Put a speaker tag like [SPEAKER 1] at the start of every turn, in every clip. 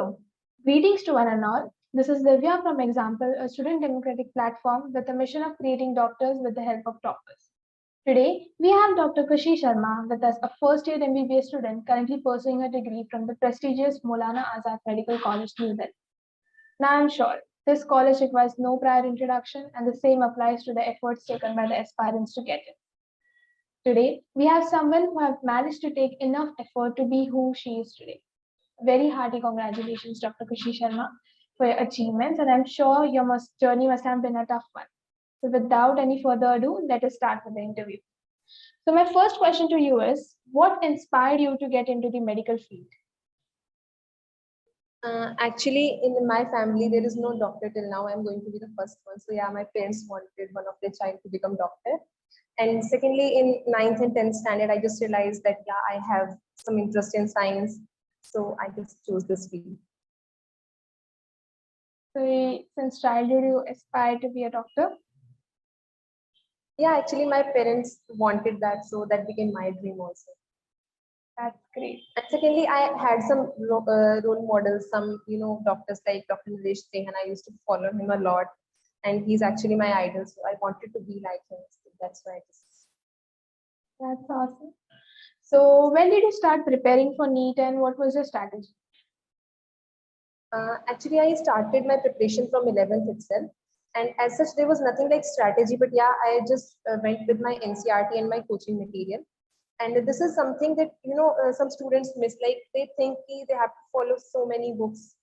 [SPEAKER 1] So, greetings to one and all. This is Divya from Example, a student democratic platform with a mission of creating doctors with the help of toppers. Today, we have Dr. Khushi Sharma with us, a first-year MBBS student currently pursuing a degree from the prestigious Maulana Azad Medical College, New Delhi. Now, I'm sure this college requires no prior introduction, and the same applies to the efforts taken by the aspirants to get it. Today, we have someone who have managed to take enough effort to be who she is today. Very hearty congratulations, Dr. Khushi Sharma, for your achievements, and I'm sure your journey must have been a tough one. So, without any further ado, let us start with the interview. So, my first question to you is, what inspired you to get into the medical field?
[SPEAKER 2] Actually, in my family, there is no doctor till now. I'm going to be the first one. So yeah, my parents wanted one of their child to become doctor. And secondly, in 9th and 10th standard, I just realized that yeah, I have some interest in science. So I just chose this field.
[SPEAKER 1] So, since childhood, you aspired to be a doctor?
[SPEAKER 2] Yeah, actually, my parents wanted that. So that became my dream also.
[SPEAKER 1] That's great.
[SPEAKER 2] And secondly, I had some role models, some doctors like Dr. Naresh Singh, and I used to follow him a lot. And he's actually my idol, so I wanted to be like him. So that's why I just.
[SPEAKER 1] That's awesome. So, when did you start preparing for NEET, and what was your strategy?
[SPEAKER 2] Actually, I started my preparation from 11th itself. And as such, there was nothing like strategy, but yeah, I just went with my NCRT and my coaching material. And this is something that, some students miss, like they think they have to follow so many books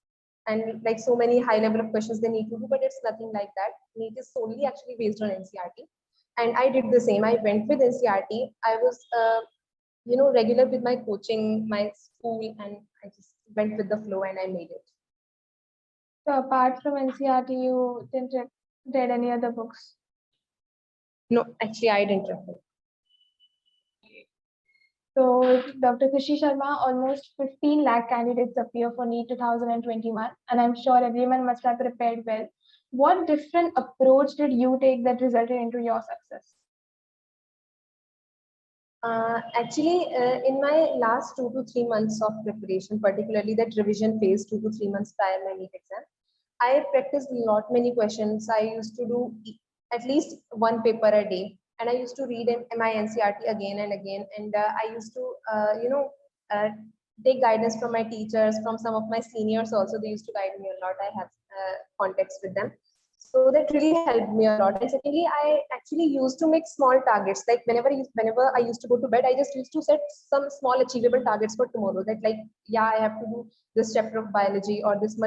[SPEAKER 2] and like so many high level of questions they need to do, but it's nothing like that. NEET is solely actually based on NCRT. And I did the same. I went with NCRT. I was, regular with my coaching, my school, and I just went with the flow and I made it.
[SPEAKER 1] So, apart from NCRT, you didn't read any other books?
[SPEAKER 2] No, actually, I didn't read.
[SPEAKER 1] So, Dr. Khushi Sharma, almost 15 lakh candidates appear for NEET 2021, and I'm sure everyone must have prepared well. What different approach did you take that resulted into your success?
[SPEAKER 2] In my last 2 to 3 months of preparation, particularly that revision phase, 2 to 3 months prior my NEET exam, I practiced many questions. I used to do at least one paper a day, and I used to read my NCRT again and again. And I used to, take guidance from my teachers, from some of my seniors also. They used to guide me a lot. I have contacts with them. So that really helped me a lot. And secondly, I actually used to make small targets. Like whenever I used to go to bed, I just used to set some small achievable targets for tomorrow. That like, yeah, I have to do this chapter of biology or this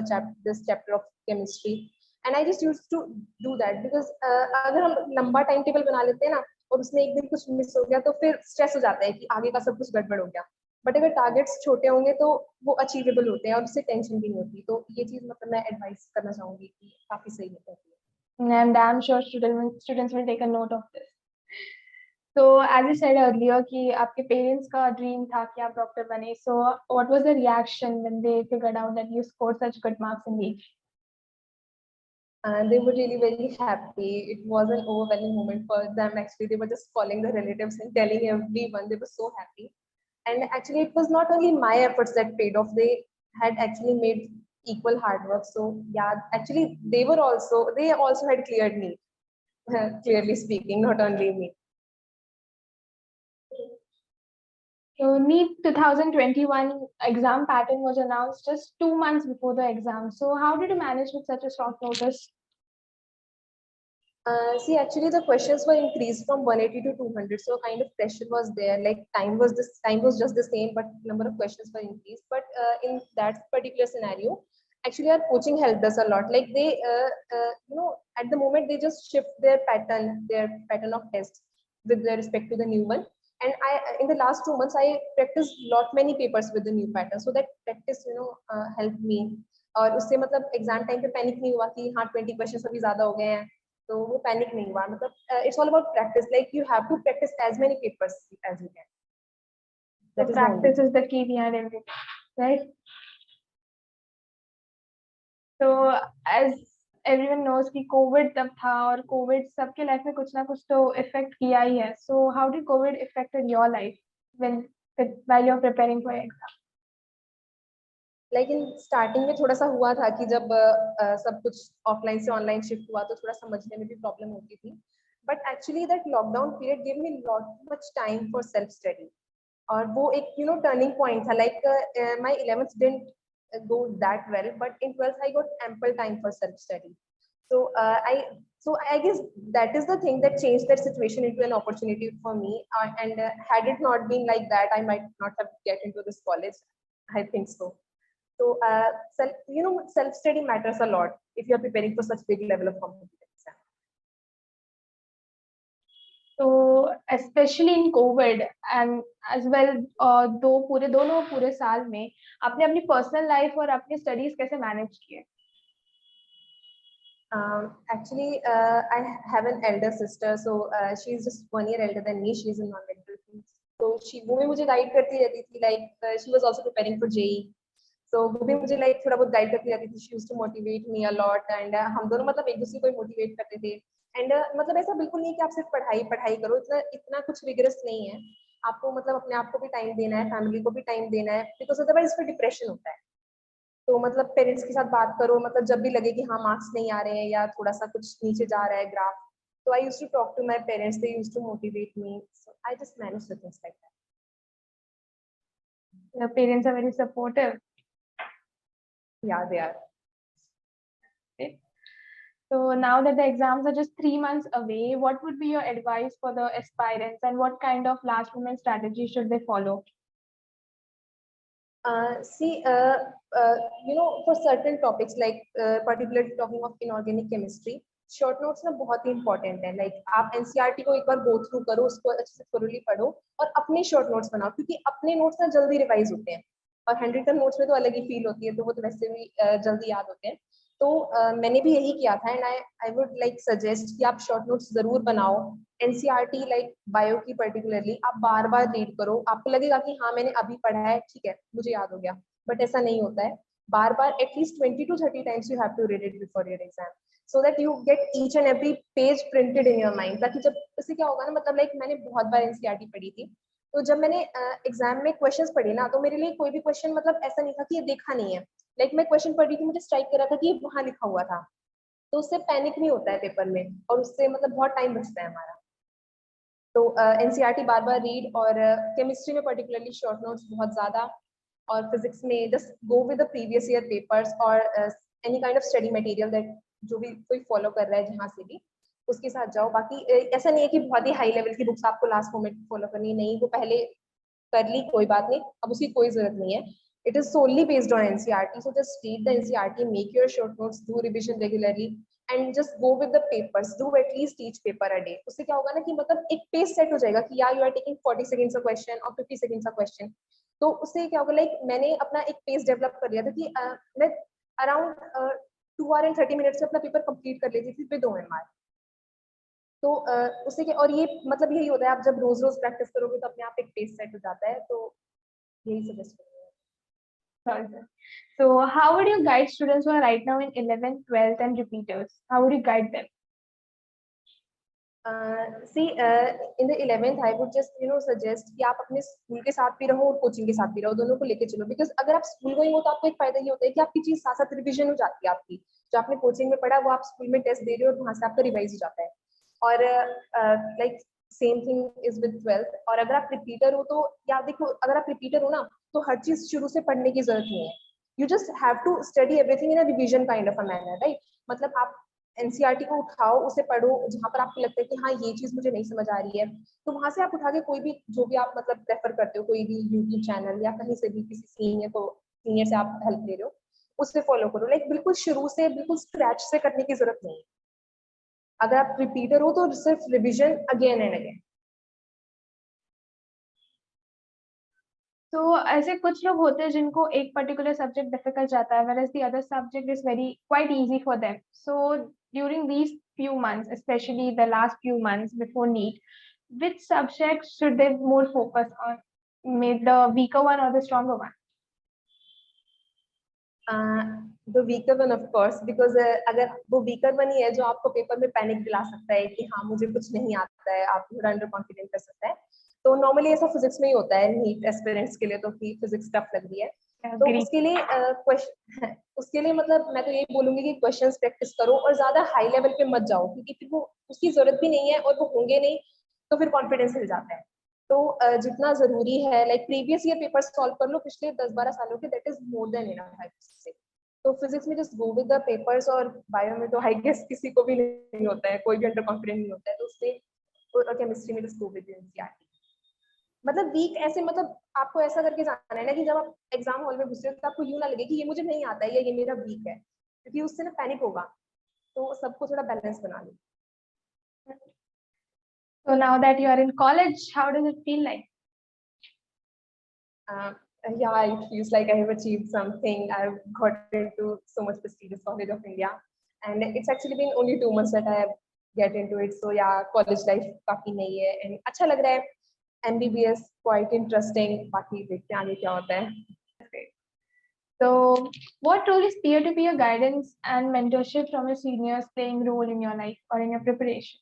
[SPEAKER 2] chapter of chemistry. And I just used to do that because अगर हम लंबा time table बना लेते हैं ना और उसमें एक दिन कुछ मिस हो गया तो फिर स्ट्रेस हो जाता है कि आगे का सब कुछ गड़बड़ हो गया. बट अगर टारगेट्स छोटे होंगे तो वो अचीवेबल होते हैं और उससे टेंशन भी नहीं होती. तो ये चीज मतलब मैं एडवाइस करना चाहूंगी कि काफी सही होता है.
[SPEAKER 1] And I'm sure students will take a note of this. So, as you said earlier, कि आपके parents का dream था कि आप doctor बने. So, what was the reaction when they figured out that you scored such good marks in NEET?
[SPEAKER 2] And they were really very happy. It was an overwhelming moment for them. Actually, they were just calling the relatives and telling everyone. They were so happy. And actually, it was not only my efforts that paid off. They had actually made equal hard work. So yeah, actually, they also had cleared me. Clearly speaking, not only me.
[SPEAKER 1] So, NEET 2021 exam pattern was announced just 2 months before the exam. So, how did you manage with such a short notice?
[SPEAKER 2] See, actually, the questions were increased from 180 to 200, so kind of pressure was there. Like time was just the same, but number of questions were increased. But in that particular scenario, actually, our coaching helped us a lot. Like they, at the moment they just shift their pattern of tests with respect to the new one. And in the last 2 months, I practiced many papers with the new pattern. So that practice, helped me. और उससे मतलब exam time पे panic नहीं हुआ कि हाँ 20 question अभी ज्यादा हो गए हैं तो वो पैनिक नहीं हुआ मतलब it's all about practice like you have to practice as many papers as you can.
[SPEAKER 1] So practice is the key behind everything, right? So as everyone knows कि COVID तब था और COVID सबके लाइफ में कुछ ना कुछ तो इफेक्ट किया ही है. So how did COVID affected your life while you're preparing for your exam?
[SPEAKER 2] लेकिन स्टार्टिंग में थोड़ा सा हुआ था कि जब सब कुछ ऑफलाइन से ऑनलाइन शिफ्ट हुआ तो थोड़ा समझने में भी प्रॉब्लम होती थी, but actually that lockdown period give me lot much time for self study. और वो एक टर्निंग पॉइंट था, like my 11th didn't go that well, but in 12th I got ample time for self study. So I guess that is the thing that changed that situation into an opportunity for me, and had it not been like that I might not have get into this college, I think so. So self study matters a lot if you are preparing for such big level of competitive exam.
[SPEAKER 1] तो specially in COVID and as well, दोनों पूरे साल में आपने अपनी personal life और अपनी studies कैसे मैनेज किए?
[SPEAKER 2] Actually, I have an elder sister, so she is just 1 year elder than me. She is in non-medical field, so वो भी मुझे गाइड करती रहती थी. Like she was also preparing for JEE, so वो भी मुझे like थोड़ा बहुत गाइड करती रहती थी. She used to motivate me a lot, and हम दोनों मतलब एक दूसरे को मोटिवेट करते थे. एंड मतलब ऐसा बिल्कुल नहीं कि आप सिर्फ पढ़ाई पढ़ाई करो, इतना इतना कुछ रिगरस नहीं है. आपको मतलब अपने आप को भी टाइम देना है, फैमिली को भी टाइम देना है, बिकॉज अदरवाइज फिर डिप्रेशन होता है. तो मतलब पेरेंट्स के साथ बात करो, मतलब जब भी लगे कि हाँ मार्क्स नहीं आ रहे हैं या थोड़ा सा कुछ नीचे जा रहा है ग्राफ, तो I used to talk to my parents, they used to motivate me, so I just manage the things like
[SPEAKER 1] Your parents are very supportive.
[SPEAKER 2] That. Yeah they are.
[SPEAKER 1] So now that the exams are just 3 months away, what would be your advice for the aspirants, and what kind of last moment strategy should they follow?
[SPEAKER 2] For certain topics, like particularly talking of inorganic chemistry, short notes ना बहुत ही important है. Like आप NCERT को एक बार go through करो, उसको अच्छे से थोरली पढ़ो और अपने शॉर्ट नोट्स बनाओ, क्योंकि अपने नोट्स ना जल्दी रिवाइज होते हैं और हैंडरिटन नोट्स में तो अलग ही फील होती है, तो वो तो वैसे भी जल्दी याद होते हैं. तो मैंने भी यही किया था, and I would like suggest कि आप शॉर्ट नोट्स जरूर बनाओ. एनसीईआरटी लाइक बायो की पर्टिकुलरली आप बार बार रीड करो. आपको लगेगा कि हाँ मैंने अभी पढ़ा है, ठीक है मुझे याद हो गया, बट ऐसा नहीं होता है. बार बार at least 20 to 30 times you have to read it before your exam, so that you get each and every page printed in your mind. ताकि जब इससे क्या होगा ना, मतलब लाइक मैंने बहुत बार एनसीईआरटी पढ़ी थी, तो जब मैंने एग्जाम में क्वेश्चंस पढ़े ना, तो मेरे लिए कोई भी क्वेश्चन मतलब ऐसा नहीं था कि ये देखा नहीं है. लाइक मैं क्वेश्चन पढ़ रही थी, मुझे स्ट्राइक करा था कि ये वहां लिखा हुआ था, तो उससे पैनिक नहीं होता है पेपर में, और उससे मतलब बहुत टाइम बचता है हमारा. तो एनसीईआरटी बार बार रीड, और केमिस्ट्री में पर्टिकुलरली शॉर्ट नोट्स बहुत ज्यादा, और फिजिक्स में just go with the previous year papers और any kind of study material that जो भी कोई फॉलो कर रहा है जहाँ से भी, उसके साथ जाओ. बाकी ऐसा नहीं है कि बहुत ही हाई लेवल की बुक्स आपको लास्ट मोमेंट फॉलो करनी, नहीं, वो पहले कर ली कोई बात नहीं, अब उसकी कोई जरूरत नहीं है. It is solely based on NCERT, so just read the NCERT, make your short notes, do revision regularly, and just go with the papers. Do at least each paper a day. उससे क्या होगा ना कि मतलब एक page set हो जाएगा कि यार you are taking 40 seconds a question or 50 seconds a question. तो उससे क्या होगा, लाइक मैंने अपना एक पेज डेवलप कर लिया था कि मैं अराउंड 2 hours and 30 minutes में अपना पेपर कंप्लीट कर लेती थी विद OMR. तो उससे क्या, और ये मतलब यही होता है, आप जब रोज रोज प्रैक्टिस करोगे तो अपने आप एक पेज सेट हो जाता है. तो यही सजेस्ट करूंगा.
[SPEAKER 1] Sorry, sir. So how would you guide students who are right now in 11th, 12th and repeaters? How would you guide them?
[SPEAKER 2] In the 11th I would just suggest कि आप अपने school के साथ भी रहो और coaching के साथ भी रहो, दोनों को लेके चलो. बिकॉज अगर आप स्कूल गोइंग हो तो आपको एक फायदा ये होता है कि आपकी चीज साथ साथ रिविजन हो जाती है. आपकी जो आपने कोचिंग में पढ़ा वो आप स्कूल में टेस्ट दे रहे हो और वहां से आपका रिवाइज हो जाता है. और like same thing is with 12th. और अगर आप रिपीटर हो तो याद देखो, अगर आप रिपीटर हो ना तो हर चीज शुरू से पढ़ने की जरूरत नहीं है. You just have to study everything in a revision kind of a manner, right. मतलब आप एनसीईआरटी को उठाओ, उसे पढ़ो, जहां पर आपको लगता है कि हाँ ये चीज मुझे नहीं समझ आ रही है, तो वहां से आप उठा के कोई भी जो भी आप मतलब प्रेफर करते हो, कोई भी यूट्यूब चैनल या कहीं से भी किसी सीनियर से आप हेल्प ले रहे हो, उससे फॉलो करो. लाइक बिल्कुल शुरू से बिल्कुल स्क्रैच से करने की जरूरत नहीं है. अगर आप रिपीटर हो तो सिर्फ रिविजन अगेन एंड अगेन.
[SPEAKER 1] तो ऐसे कुछ लोग होते हैं जिनको एक पर्टिकुलर सब्जेक्ट डिफिकल्ट जाता है, whereas the other subject is very quite easy for them. So during these few months, especially the last few months before NEET, which subjects should they more focus on? Maybe the weaker one or the stronger one?
[SPEAKER 2] The weaker one of course, because अगर वो weaker one ही है जो आपको paper में panic दिला सकता है कि हाँ मुझे कुछ नहीं आता है, आप थोड़ा अंडर कॉन्फिडेंट कर सकता है. तो नॉर्मली ऐसा फिजिक्स में ही होता है नीट एस्पिरेंट्स के लिए, तो फिजिक्स टफ लग रही है। तो
[SPEAKER 1] Agree.
[SPEAKER 2] उसके लिए क्वेश्चन उसके लिए मतलब मैं तो यही बोलूंगी कि क्वेश्चंस प्रैक्टिस करो और ज्यादा हाई लेवल पे मत जाओ, क्योंकि फिर वो उसकी जरूरत भी नहीं है और वो होंगे नहीं, तो फिर कॉन्फिडेंस हिल जाता है। तो जितना जरूरी है like previous year paper solve कर लो पिछले 10-12 सालों के, that is more than enough. तो फिजिक्स में just go with the papers, और बायो में तो आई गेस किसी को भी नहीं होता है, कोई भी अंडर कॉन्फिडेंट नहीं होता है, तो उससे और केमिस्ट्री में जस्ट गो विद एनसीईआरटी। मतलब वीक ऐसे मतलब आपको ऐसा करके जाना है ना कि जब आप एग्जाम हॉल में घुसे हो तो आपको यूं ना लगे कि ये मुझे नहीं आता है या ये मेरा वीक है, क्योंकि उससे ना पैनिक होगा। तो सबको थोड़ा बैलेंस बना लो।
[SPEAKER 1] So now that you are in college, how does it feel like?
[SPEAKER 2] Yeah, it feels like I have achieved something. I've got into so much prestigious college of India, and it's actually been only 2 months that I have get into it. So yeah, college life काफी नई है and अच्छा लग रहा है। MBBS quite interesting. बाकी देखते हैं आगे क्या होता है।
[SPEAKER 1] So, what role is peer-to-peer guidance and mentorship from your seniors playing role in your life or in your preparation?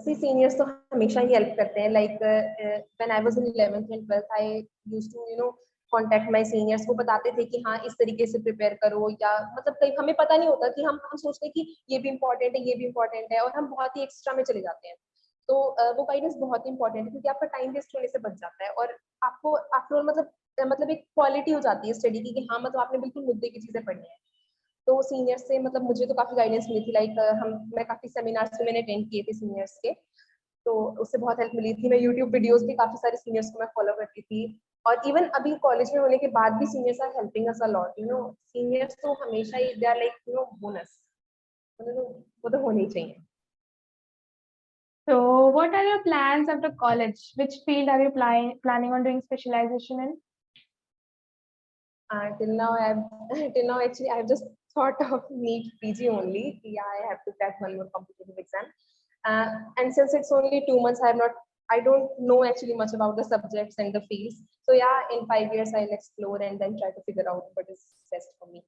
[SPEAKER 2] See seniors तो हमेशा ही हेल्प करते हैं। Like when I was in 11th and 12th I used to contact my seniors. वो बताते थे कि हाँ इस तरीके से प्रिपेयर करो, या मतलब कहीं हमें पता नहीं होता कि हम सोचते हैं कि ये भी इम्पोर्टेंट है, ये भी इम्पोर्टेंट है, और हम बहुत ही एक्स्ट्रा में चले जाते हैं। तो वो गाइडेंस बहुत इंपॉर्टेंट है, क्योंकि आपका टाइम वेस्ट होने से बच जाता है, और आपको आफ्टर मतलब एक क्वालिटी हो जाती है स्टडी की कि हाँ मतलब आपने बिल्कुल मुद्दे की चीजें पढ़नी है। तो सीनियर्स से मतलब मुझे तो काफी गाइडेंस मिली थी। लाइक मैं काफी सेमिनार्स भी मैंने अटेंड किए थे सीनियर्स के, तो उससे बहुत हेल्प मिली थी। मैं यूट्यूब वीडियोस भी काफी सारे सीनियर्स को मैं फॉलो करती थी, और इवन अभी कॉलेज में होने के बाद भी seniors are helping us a lot. Seniors तो हमेशा ही दे आर लाइक बोनस, वो तो होने ही चाहिए।
[SPEAKER 1] So, what are your plans after college? Which field are you planning on doing specialization in?
[SPEAKER 2] Till now, till now actually I've just thought of NEET PG only. Yeah, I have to crack one more competitive exam. And since it's only 2 months, I don't know actually much about the subjects and the fields. So yeah, in 5 years I'll explore and then try to figure out what is best for me.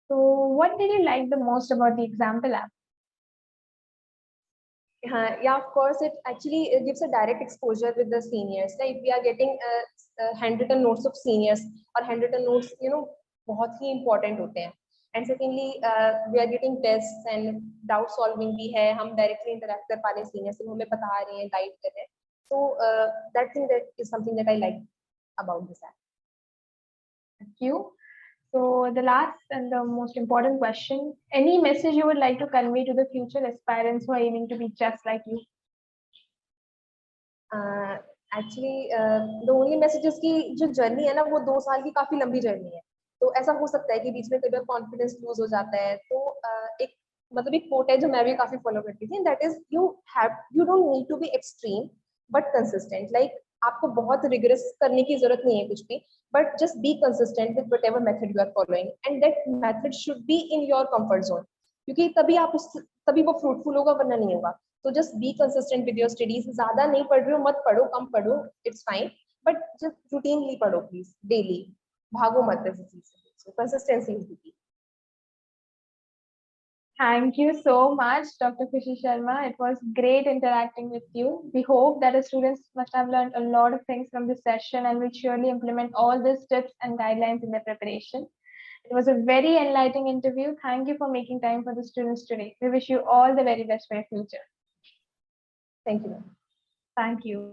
[SPEAKER 1] So, what did you like the most about the example app?
[SPEAKER 2] Yeah, of course, it actually gives a direct exposure with the seniors. Like we are getting handwritten notes of seniors, or handwritten notes, बहुत ही important होते हैं. And secondly, we are getting tests and doubt solving भी है. हम directly interact कर पा रहे हैं seniors से, हमें बता रहे हैं, guide कर रहे हैं. So that is something that I like about this app.
[SPEAKER 1] Thank you. So, the last and the most important question, any message you would like to convey to the future aspirants who are aiming to be just like you?
[SPEAKER 2] Actually, the only message is कि जो journey है ना वो 2 साल की काफी लंबी journey है। तो ऐसा हो सकता है कि बीच में कई बार कॉन्फिडेंस लूज हो जाता है। तो एक मतलब एक कोट है जो मैं भी काफी फॉलो करती थी, that is you don't need to be extreme but consistent. Like आपको बहुत रिग्रेस करने की जरूरत नहीं है कुछ भी, but just be consistent with whatever method you are following, and that method should be in your comfort zone, क्योंकि तभी वो फ्रूटफुल होगा, वरना नहीं होगा। तो just be consistent with your studies. ज्यादा नहीं पढ़ रहे हो मत पढ़ो, कम पढ़ो, it's fine, but just routinely पढ़ो प्लीज, डेली। भागो मत ऐसी चीज से। Consistency is the key.
[SPEAKER 1] Thank you so much, Dr. Khushi Sharma. It was great interacting with you. We hope that the students must have learned a lot of things from this session and will surely implement all these tips and guidelines in their preparation. It was a very enlightening interview. Thank you for making time for the students today. We wish you all the very best for your future.
[SPEAKER 2] Thank you.
[SPEAKER 1] Thank you.